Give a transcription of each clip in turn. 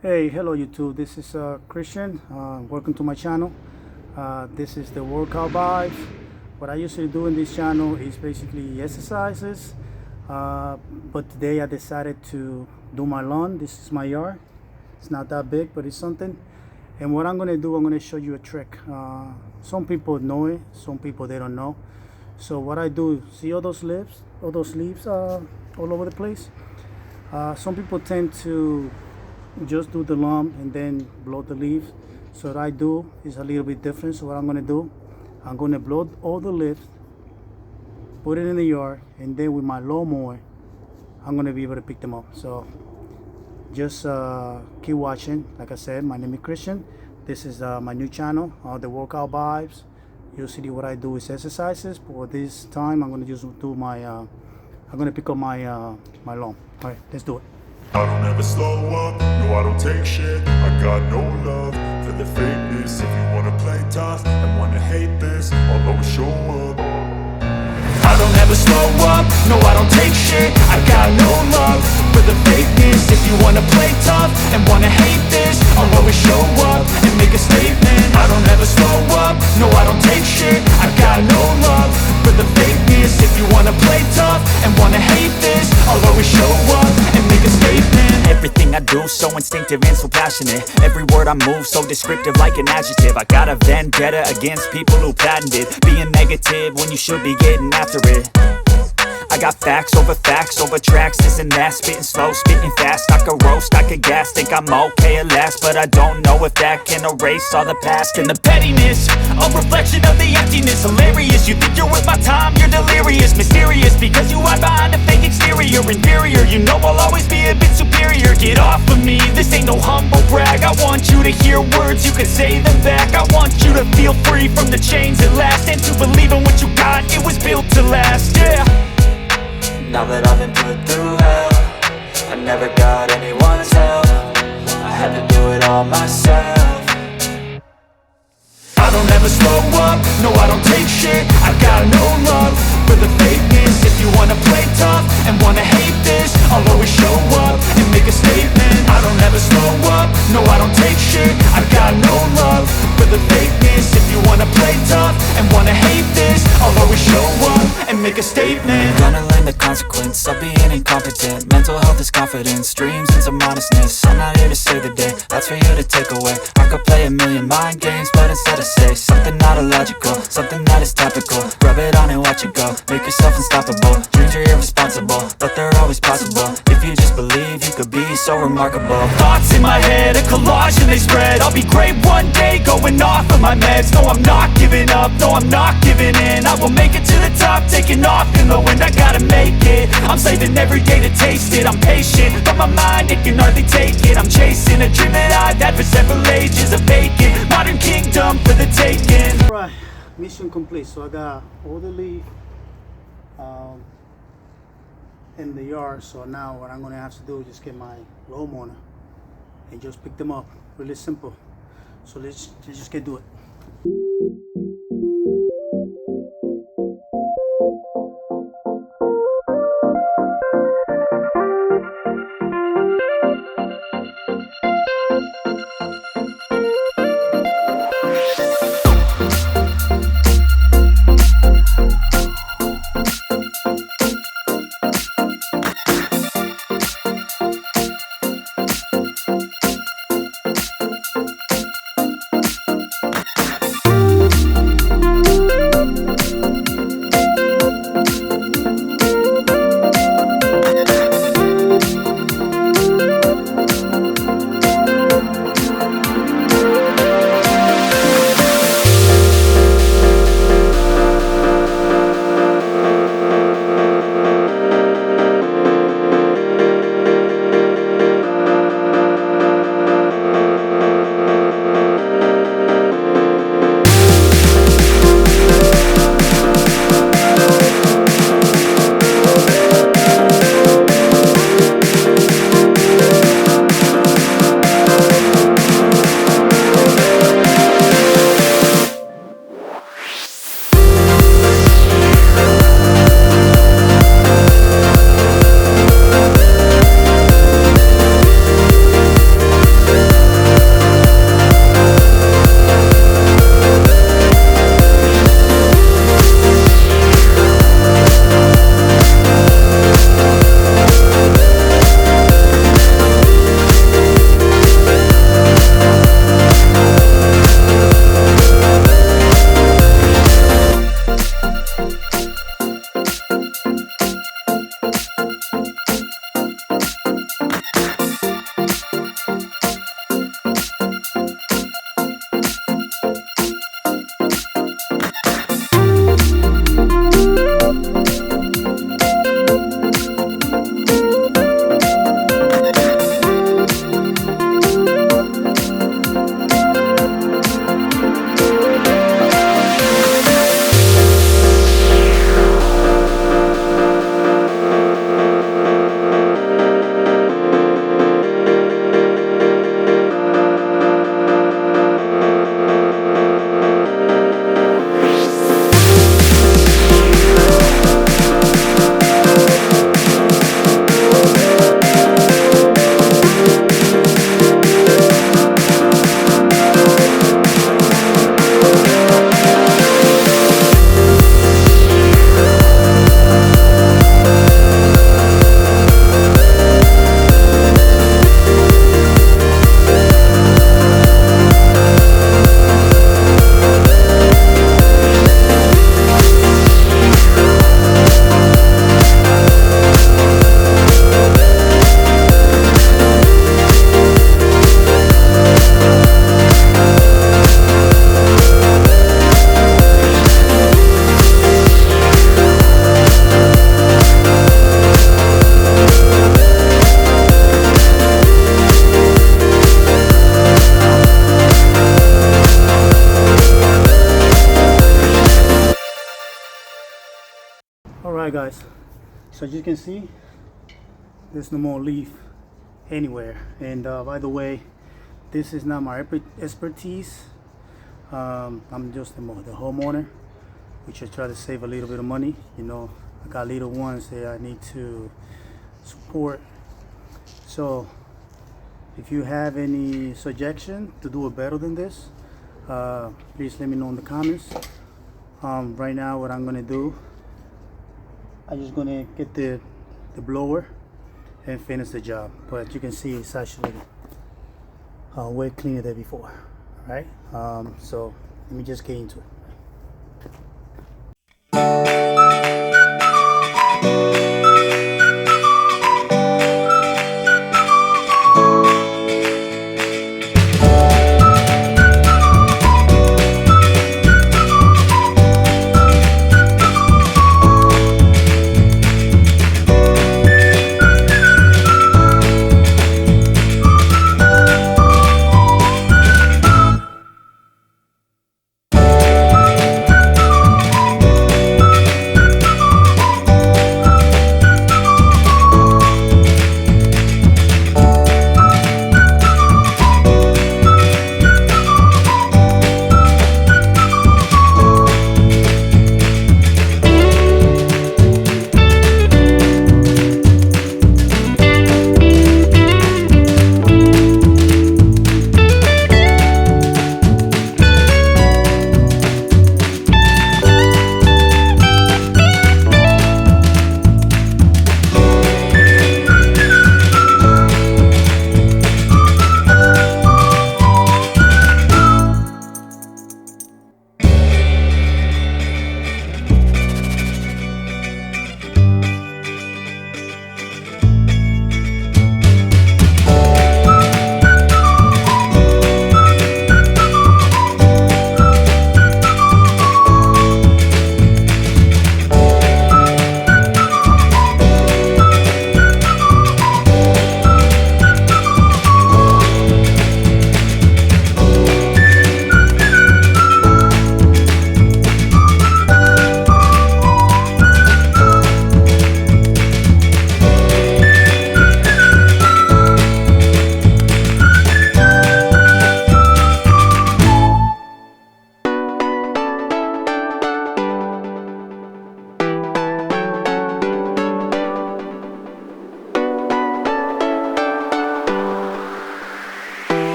Hey, hello YouTube. This is Christian. Welcome to my channel. This is the workout vibes. What I usually do in this channel is basically exercises. But today I decided to do my lawn. This is my yard. It's not that big, but it's something. And what I'm gonna do, I'm gonna show you a trick. Some people know it. Some people they don't know. So what I do, see all those leaves all over the place. Some people tend to just do the lawn and then blow the leaves. So what I do is a little bit different. So what I'm gonna do, I'm gonna blow all the leaves, put it in the yard, and then with my lawnmower, I'm gonna be able to pick them up. So just keep watching. Like I said, my name is Christian. This is my new channel, the workout vibes. Usually what I do is exercises, but this time I'm gonna just do my I'm gonna pick up my my lawn. All right, let's do it. I don't ever slow up, no I don't take shit. I got no love for the fakeness. If you wanna play tough and wanna hate this, I'll always show up. I don't ever slow up, no I don't take shit. I got no love for the fakeness. If you wanna play tough and wanna hate this, I'll always show up and make a statement. I don't ever slow up, no I don't take shit. I got no love for the fakeness. If you wanna play tough and wanna hate this, I'll always show up and make a statement. Everything I do so instinctive and so passionate. Every word I move so descriptive like an adjective. I got a vendetta against people who patented being negative when you should be getting after it. I got facts over tracks, this and that. Spitting slow, spitting fast, I could roast, I could gas. Think I'm okay at last, but I don't know if that can erase all the past. And the pettiness, a reflection of the emptiness. Hilarious, you think you're worth my time, you're delirious. Mysterious, because you hide behind a fake exterior. Inferior, you know I'll always be a bit superior. Get off of me, this ain't no humble brag. I want you to hear words, you can say them back. I want you to feel free from the chains at last, and to believe in what you got, it was built to last, yeah. Now that I've been put through hell, I never got anyone's help. I had to do it all myself. I don't ever slow up, no I don't take shit. I got no love for the fakeness. If you wanna play tough and wanna hate this, I'll always show up and make a statement. I don't ever slow up, no I don't take shit. I got no love for the fakeness. If you wanna play tough and wanna hate this, I'll always show up and make a statement. Gonna learn the consequence of being incompetent. Mental health is confidence, dreams and some honestness. I'm not here to save the day, that's for you to take away. I could play a million mind games, but instead I say something not illogical, something that is topical. Rub it on and watch it go, make yourself unstoppable. Dreams are irresponsible, but they're always possible. If you just believe, you could be so remarkable. Thoughts in my head, a collage and they spread. I'll be great one day, going off of my meds. No, I'm not giving up, no, I'm not giving in. I will make it to the top, taking off in the wind. I gotta make it, I'm saving every day to taste it. I'm patient, but my mind, it can hardly take it. I'm chasing a dream that I've had for several ages. A vacant, modern kingdom for the taking. Right, mission complete. So I got all the leaf in the yard. So now what I'm gonna have to do is just get my lawnmower and just pick them up. Really simple. So let's just get do it. Alright guys, so as you can see, there's no more leaf anywhere. And by the way, this is not my expertise. I'm just the homeowner, which I try to save a little bit of money. You know, I got little ones that I need to support. So if you have any suggestion to do it better than this, please let me know in the comments. Right now what I'm gonna do, I'm just gonna get the blower and finish the job. But you can see it's actually way cleaner than before. All right, so let me just get into it.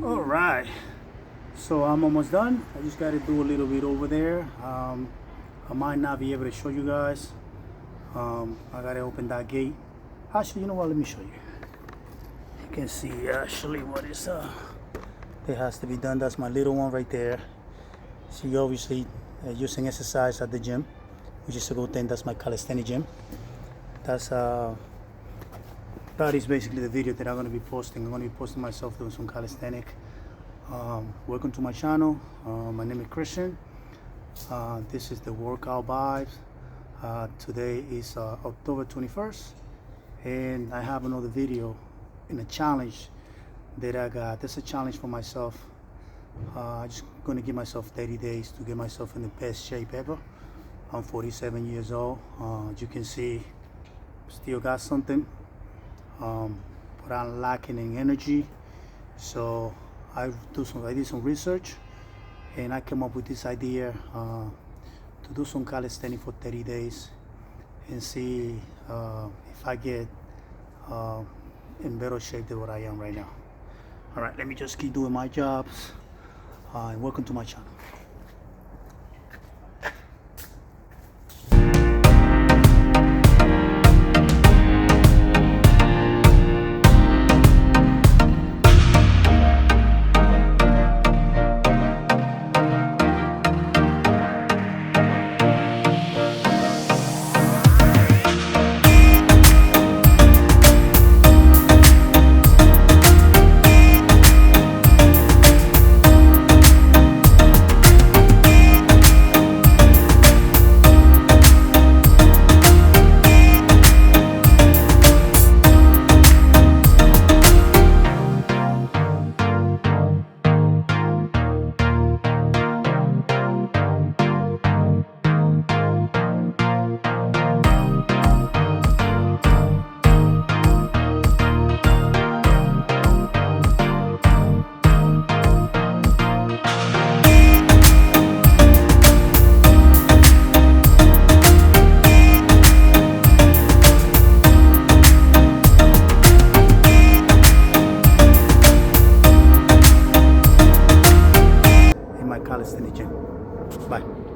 Alright, so I'm almost done. I just got to do a little bit over there. I might not be able to show you guys. I got to open that gate. Actually, you know what, let me show you. You can see actually what is that has to be done. That's my little one right there. She obviously using exercise at the gym, which is a good thing. That's my calisthenics gym. That is basically the video that I'm going to be posting. I'm going to be posting myself doing some calisthenics. Welcome to my channel. My name is Christian. This is the workout vibes. Today is October 21st, and I have another video in a challenge that I got. This is a challenge for myself. I'm just going to give myself 30 days to get myself in the best shape ever. I'm 47 years old. As you can see, still got something, but I'm lacking in energy. So I did some research, and I came up with this idea to do some calisthenics for 30 days and see if I get in better shape than what I am right now. All right, let me just keep doing my jobs, and welcome to my channel.